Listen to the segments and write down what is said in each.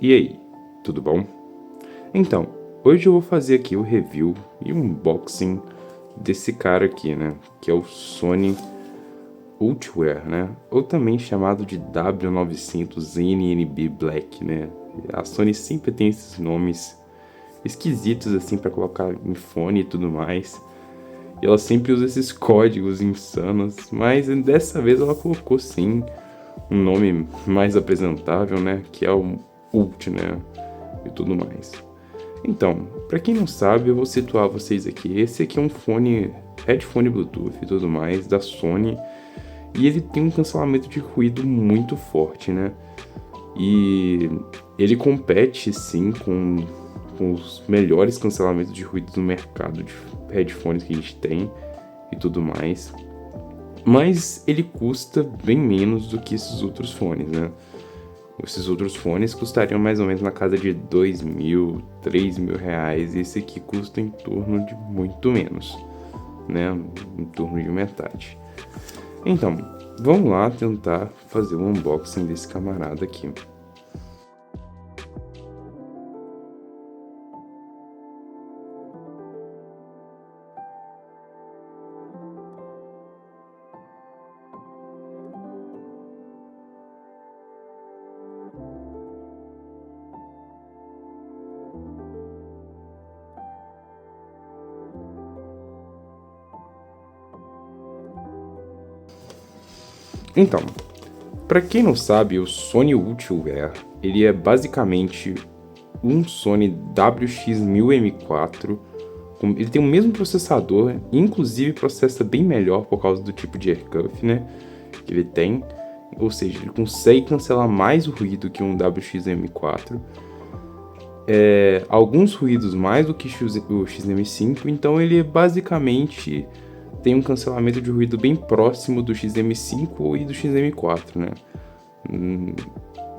E aí, tudo bom? Então, hoje eu vou fazer aqui o review e um unboxing desse cara aqui, né? Que é o Sony Ultrawear, né? Ou também chamado de W900 NNB Black, né? A Sony sempre tem esses nomes esquisitos assim para colocar em fone e tudo mais. E ela sempre usa esses códigos insanos, mas dessa vez ela colocou sim um nome mais apresentável, né? Que é o Ult, né? E tudo mais. Então, para quem não sabe, eu vou situar vocês aqui. Esse aqui é um fone, headphone Bluetooth e tudo mais, da Sony. E ele tem um cancelamento de ruído muito forte, né? E ele compete, sim, com os melhores cancelamentos de ruído do mercado de headphones que a gente tem e tudo mais. Mas ele custa bem menos do que esses outros fones, né? Esses outros fones custariam mais ou menos na casa de 2.000, 3.000 reais. E esse aqui custa em torno de muito menos, né? Em torno de metade. Então, vamos lá tentar fazer um unboxing desse camarada aqui. Então, para quem não sabe, o Sony Ultrawear, ele é basicamente um Sony WX-1000M4. Ele tem o mesmo processador, inclusive processa bem melhor por causa do tipo de aircuff, né, que ele tem. Ou seja, ele consegue cancelar mais o ruído que um WX-M4. Alguns ruídos mais do que o XM5, então ele basicamente tem um cancelamento de ruído bem próximo do XM5 e do XM4, né?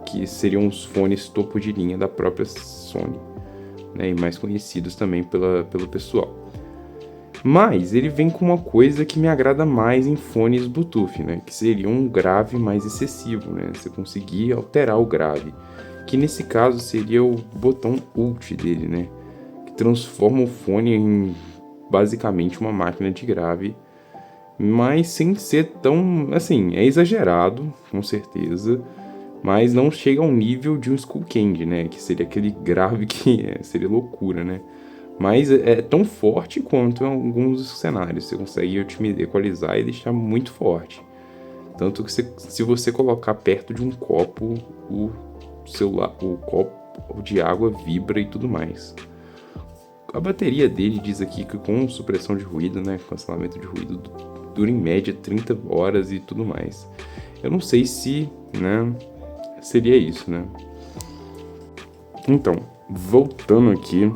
Que seriam os fones topo de linha da própria Sony, né? E mais conhecidos também pelo pessoal. Mas ele vem com uma coisa que me agrada mais em fones Bluetooth, né? Que seria um grave mais excessivo, né? Você conseguir alterar o grave, que nesse caso seria o botão Ult dele, né? Que transforma o fone em basicamente uma máquina de grave, mas sem ser tão, assim, é exagerado, com certeza, mas não chega ao nível de um Skull Candy, né? Que seria aquele grave que seria loucura, né? Mas é tão forte quanto em alguns cenários. Você consegue equalizar e deixar muito forte. Tanto que se você colocar perto de um copo, o copo de água vibra e tudo mais. A bateria dele diz aqui que com supressão de ruído, né, cancelamento de ruído, dura em média 30 horas e tudo mais. Eu não sei se, né, seria isso, né? Então, voltando aqui,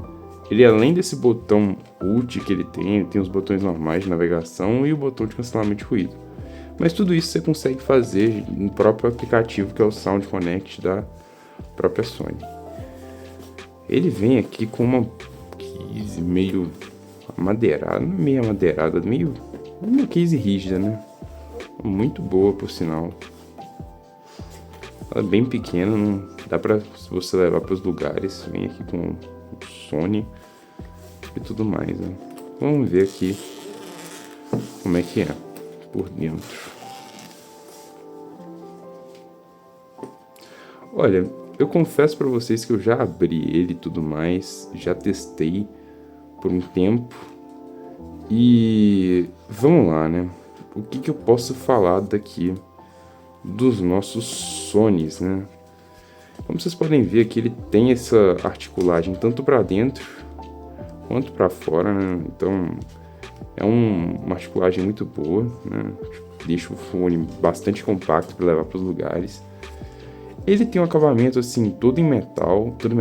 ele além desse botão Ult que ele tem os botões normais de navegação e o botão de cancelamento de ruído. Mas tudo isso você consegue fazer no próprio aplicativo que é o Sound Connect da própria Sony. Ele vem aqui com uma case meio amadeirada, meio uma case rígida, né? Muito boa, por sinal. Ela é bem pequena, não dá pra você levar para os lugares. Vem aqui com o Sony e tudo mais, né? Vamos ver aqui como é que é por dentro. Olha, eu confesso para vocês que eu já abri ele e tudo mais, já testei por um tempo. E vamos lá, né? O que eu posso falar daqui dos nossos Sonys, né? Como vocês podem ver aqui, ele tem essa articulagem tanto para dentro quanto para fora, né? Então é uma articulagem muito boa, né? Deixa o fone bastante compacto para levar para os lugares. Ele tem um acabamento assim todo em metal, tudo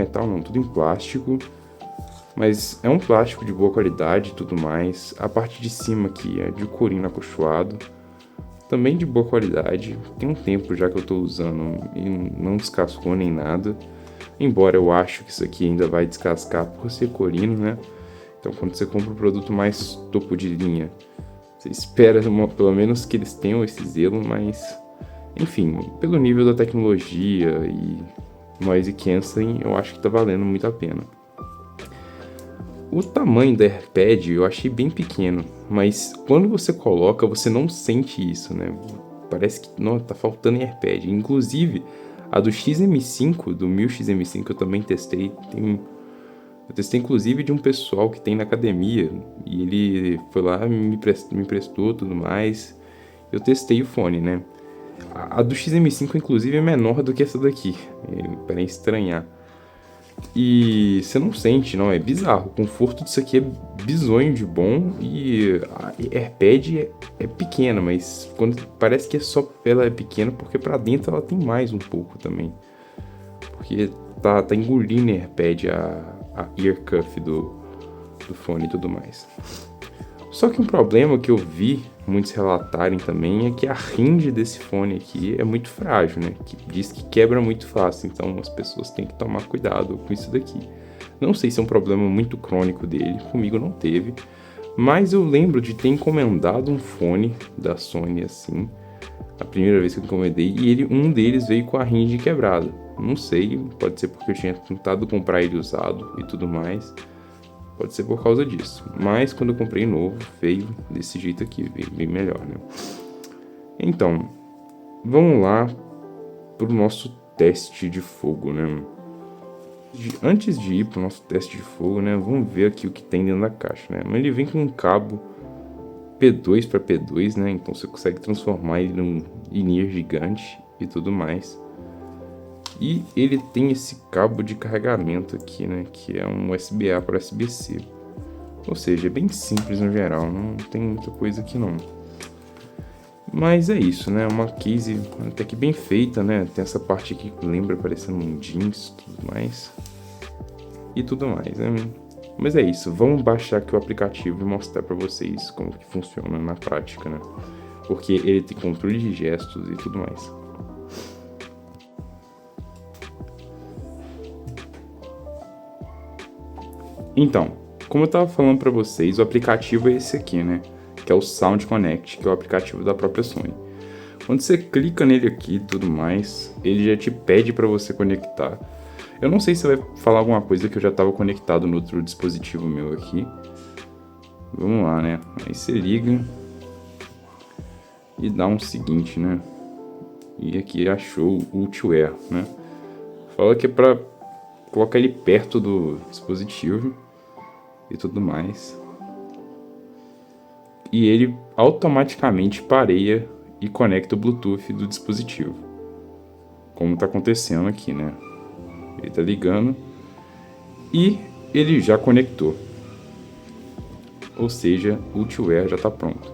em plástico, mas é um plástico de boa qualidade e tudo mais. A parte de cima aqui é de corino acolchoado, também de boa qualidade. Tem um tempo já que eu estou usando e não descascou nem nada. Embora eu acho que isso aqui ainda vai descascar por ser corino, né? Então quando você compra um produto mais topo de linha, você espera pelo menos que eles tenham esse zelo, mas enfim, pelo nível da tecnologia e noise cancelling, eu acho que tá valendo muito a pena. O tamanho da AirPad eu achei bem pequeno, mas quando você coloca, você não sente isso, né? Parece que não, tá faltando AirPad. Inclusive, a do XM5, do 1000XM5, eu também testei. Eu testei inclusive de um pessoal que tem na academia, e ele foi lá, me emprestou tudo mais. Eu testei o fone, né? A do XM5, inclusive, é menor do que essa daqui, para estranhar. E você não sente, não, é bizarro. O conforto disso aqui é bizonho de bom e a AirPad é pequena, mas quando parece que é só ela é pequena porque pra dentro ela tem mais um pouco também. Porque tá engolindo a AirPad, a ear cuff do fone e tudo mais. Só que um problema que eu vi muitos relatarem também é que a range desse fone aqui é muito frágil, né? Que diz que quebra muito fácil, então as pessoas têm que tomar cuidado com isso daqui. Não sei se é um problema muito crônico dele, comigo não teve, mas eu lembro de ter encomendado um fone da Sony assim, a primeira vez que eu encomendei, e um deles veio com a range quebrada. Não sei, pode ser porque eu tinha tentado comprar ele usado e tudo mais. Pode ser por causa disso. Mas quando eu comprei novo, veio desse jeito aqui, veio bem melhor, né? Então, vamos lá pro nosso teste de fogo, né? Antes de ir pro nosso teste de fogo, né? Vamos ver aqui o que tem dentro da caixa, né? Mas ele vem com um cabo P2 para P2, né? Então você consegue transformar ele num in-ear gigante e tudo mais. E ele tem esse cabo de carregamento aqui, né? Que é um USB-A para USB-C. Ou seja, é bem simples no geral, não tem muita coisa aqui não. Mas é isso, né? Uma case até que bem feita, né? Tem essa parte aqui que lembra parecendo um jeans e tudo mais, né? Mas é isso, vamos baixar aqui o aplicativo e mostrar para vocês como que funciona na prática, né? Porque ele tem controle de gestos e tudo mais. Então, como eu estava falando para vocês, o aplicativo é esse aqui, né? Que é o Sound Connect, que é o aplicativo da própria Sony. Quando você clica nele aqui e tudo mais, ele já te pede para você conectar. Eu não sei se vai falar alguma coisa que eu já estava conectado no outro dispositivo meu aqui. Vamos lá, né? Aí você liga e dá um seguinte, né? E aqui achou o Ultiware, né? Fala que é para colocar ele perto do dispositivo e tudo mais. E ele automaticamente pareia e conecta o Bluetooth do dispositivo. Como tá acontecendo aqui, né? Ele tá ligando e ele já conectou. Ou seja, o Ultiware já tá pronto.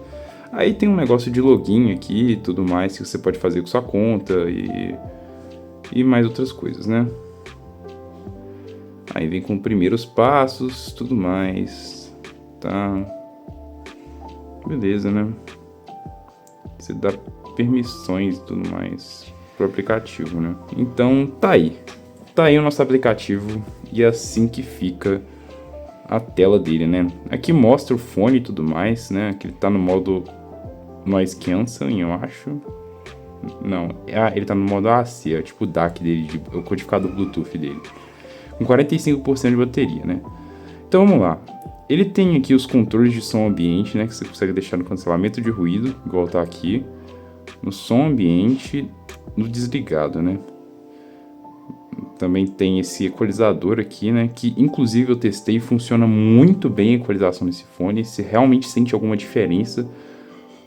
Aí tem um negócio de login aqui e tudo mais que você pode fazer com sua conta e mais outras coisas, né? Aí vem com primeiros passos, tudo mais, tá? Beleza, né? Você dá permissões e tudo mais pro aplicativo, né? Então, tá aí. Tá aí o nosso aplicativo e é assim que fica a tela dele, né? Aqui mostra o fone e tudo mais, né? Que ele tá no modo noise cancelling, eu acho. Não, ele tá no modo AC, é tipo o DAC dele, o codificador Bluetooth dele. Com 45% de bateria, né? Então vamos lá. Ele tem aqui os controles de som ambiente, né? Que você consegue deixar no cancelamento de ruído, igual tá aqui. No som ambiente, no desligado, né? Também tem esse equalizador aqui, né? Que inclusive eu testei e funciona muito bem a equalização desse fone. Você realmente sente alguma diferença.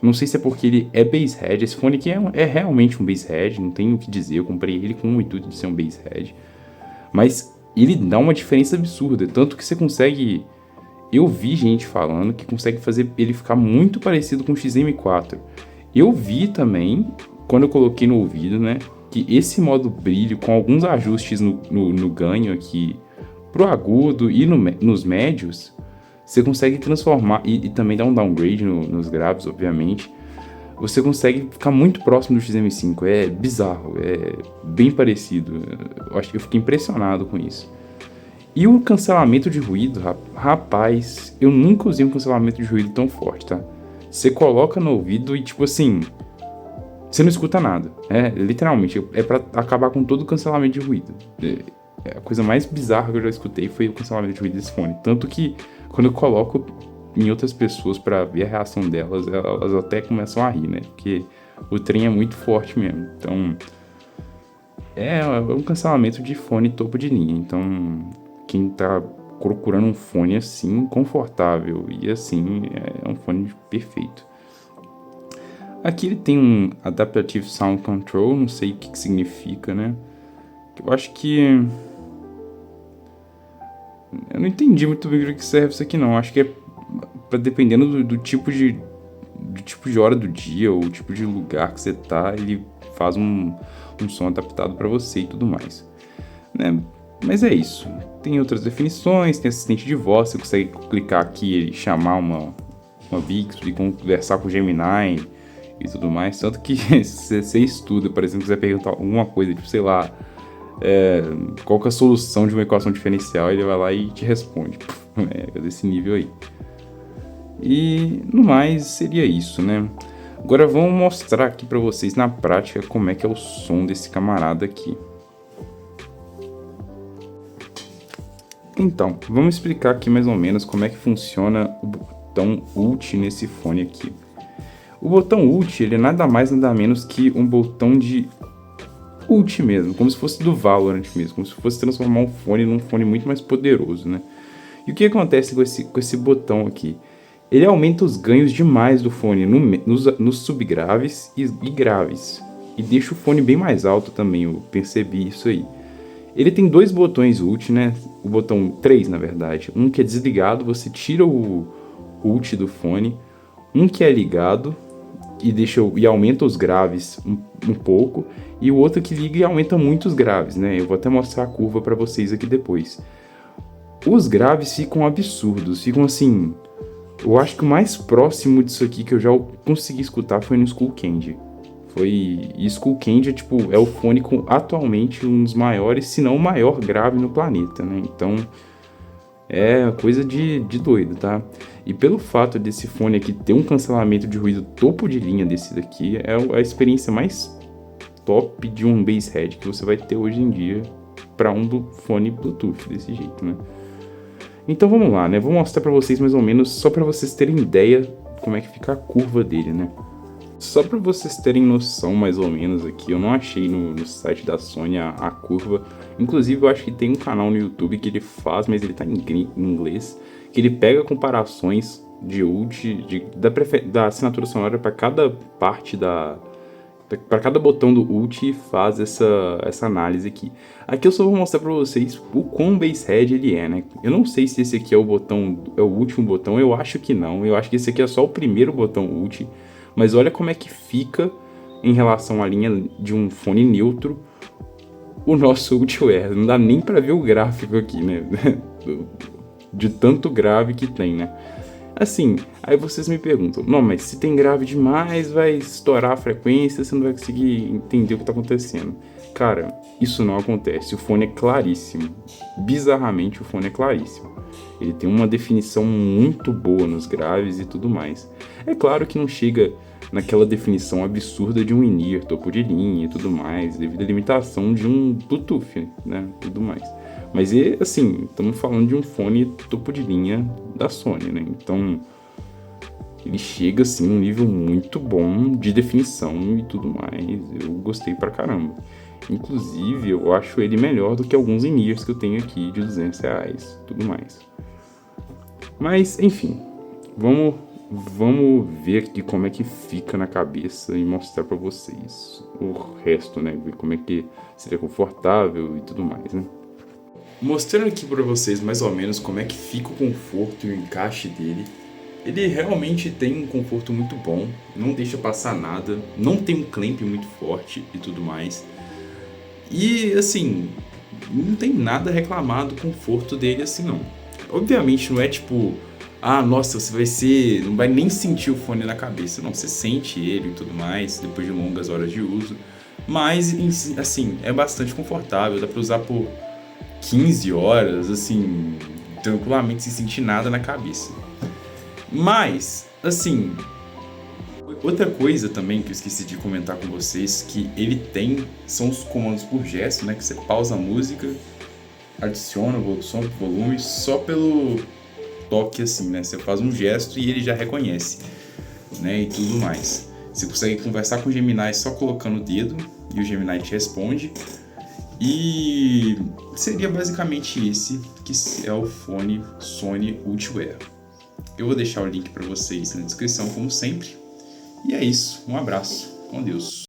Não sei se é porque ele é bass head. Esse fone aqui é realmente um bass head, não tenho o que dizer. Eu comprei ele com o intuito de ser um bass head. Mas ele dá uma diferença absurda. Tanto que você consegue... Eu vi gente falando que consegue fazer ele ficar muito parecido com o XM4. Eu vi também, quando eu coloquei no ouvido, né? Que esse modo brilho, com alguns ajustes no ganho aqui, pro agudo e nos médios, você consegue transformar, e também dá um downgrade nos graves, obviamente, você consegue ficar muito próximo do XM5, é bizarro, é bem parecido, eu fiquei impressionado com isso. E o cancelamento de ruído, rapaz, eu nunca usei um cancelamento de ruído tão forte, tá? Você coloca no ouvido e tipo assim... você não escuta nada. Literalmente, é pra acabar com todo o cancelamento de ruído. A coisa mais bizarra que eu já escutei foi o cancelamento de ruído desse fone. Tanto que, quando eu coloco em outras pessoas pra ver a reação delas, elas até começam a rir, né? Porque o trem é muito forte mesmo. Então, é um cancelamento de fone topo de linha. Então, quem tá procurando um fone assim, confortável e assim, é um fone perfeito. Aqui ele tem um Adaptive Sound Control, não sei o que significa, né? Eu acho que... eu não entendi muito bem o que serve isso aqui não. Acho que é pra, dependendo do tipo de hora do dia ou o tipo de lugar que você tá, ele faz um som adaptado para você e tudo mais, né? Mas é isso. Tem outras definições, tem assistente de voz, você consegue clicar aqui e chamar uma Bixby e conversar com o Gemini e tudo mais. Tanto que se você estuda, por exemplo, quiser perguntar alguma coisa, tipo, sei lá, qual que é a solução de uma equação diferencial, ele vai lá e te responde. É desse nível aí. E no mais seria isso, né? Agora vamos mostrar aqui pra vocês na prática como é que é o som desse camarada aqui. Então, vamos explicar aqui mais ou menos como é que funciona o botão Ult nesse fone aqui. O botão Ult, ele é nada mais nada menos que um botão de ult mesmo, como se fosse do Valorant mesmo, como se fosse transformar um fone num fone muito mais poderoso, né? E o que acontece com esse botão aqui? Ele aumenta os ganhos demais do fone nos subgraves e graves, e deixa o fone bem mais alto também, eu percebi isso aí. Ele tem dois botões ult, né? O botão 3, na verdade. Um que é desligado, você tira o ult do fone. Um que é ligado e aumenta os graves um pouco. E o outro que liga e aumenta muito os graves, né? Eu vou até mostrar a curva para vocês aqui depois. Os graves ficam absurdos, ficam assim... Eu acho que o mais próximo disso aqui que eu já consegui escutar foi no Skullcandy. E Skullcandy é o fone com atualmente um dos maiores, se não o maior grave no planeta, né? Então é coisa de doido, tá? E pelo fato desse fone aqui ter um cancelamento de ruído topo de linha desse daqui, é a experiência mais top de um basshead que você vai ter hoje em dia para um fone Bluetooth desse jeito, né? Então vamos lá, né? Vou mostrar para vocês mais ou menos, só para vocês terem ideia como é que fica a curva dele, né? Só para vocês terem noção mais ou menos aqui, eu não achei no site da Sony a curva. Inclusive eu acho que tem um canal no YouTube que ele faz, mas ele tá em inglês, que ele pega comparações de ult, da assinatura sonora para cada parte para cada botão do ult e faz essa análise aqui. Aqui eu só vou mostrar para vocês o quão basshead ele é, né? Eu não sei se esse aqui é o último botão, eu acho que não. Eu acho que esse aqui é só o primeiro botão ult. Mas olha como é que fica em relação à linha de um fone neutro o nosso Ultware. Não dá nem para ver o gráfico aqui, né? De tanto grave que tem, né? Assim, aí vocês me perguntam, não, mas se tem grave demais, vai estourar a frequência, você não vai conseguir entender o que tá acontecendo. Cara, isso não acontece, o fone é claríssimo. Bizarramente, o fone é claríssimo. Ele tem uma definição muito boa nos graves e tudo mais. É claro que não chega naquela definição absurda de um in-ear, topo de linha e tudo mais, devido à limitação de um Bluetooth, né, tudo mais. Mas, assim, estamos falando de um fone topo de linha da Sony, né? Então, ele chega, assim, num nível muito bom de definição e tudo mais. Eu gostei pra caramba. Inclusive, eu acho ele melhor do que alguns in-ears que eu tenho aqui de R$200 e tudo mais. Mas, enfim, vamos ver aqui como é que fica na cabeça e mostrar pra vocês o resto, né? Ver como é que seria confortável e tudo mais, né? Mostrando aqui para vocês mais ou menos como é que fica o conforto e o encaixe dele. Ele realmente tem um conforto muito bom, não deixa passar nada, não tem um clamp muito forte e tudo mais. E assim, não tem nada a reclamar do conforto dele assim não. Obviamente não é tipo, ah, nossa, não vai nem sentir o fone na cabeça. Não, você sente ele e tudo mais, depois de longas horas de uso. Mas, assim, é bastante confortável, dá para usar por 15 horas, assim, tranquilamente sem sentir nada na cabeça. Mas, assim, Outra coisa também que eu esqueci de comentar com vocês, que ele tem, são os comandos por gesto, né? Que você pausa a música, adiciona o som pro volume, só pelo toque assim, né? Você faz um gesto e ele já reconhece, né? E tudo mais. Você consegue conversar com o Gemini só colocando o dedo e o Gemini te responde. E seria basicamente esse que é o fone Sony Ultiwear. Eu vou deixar o link para vocês na descrição, como sempre. E é isso. Um abraço. Com Deus.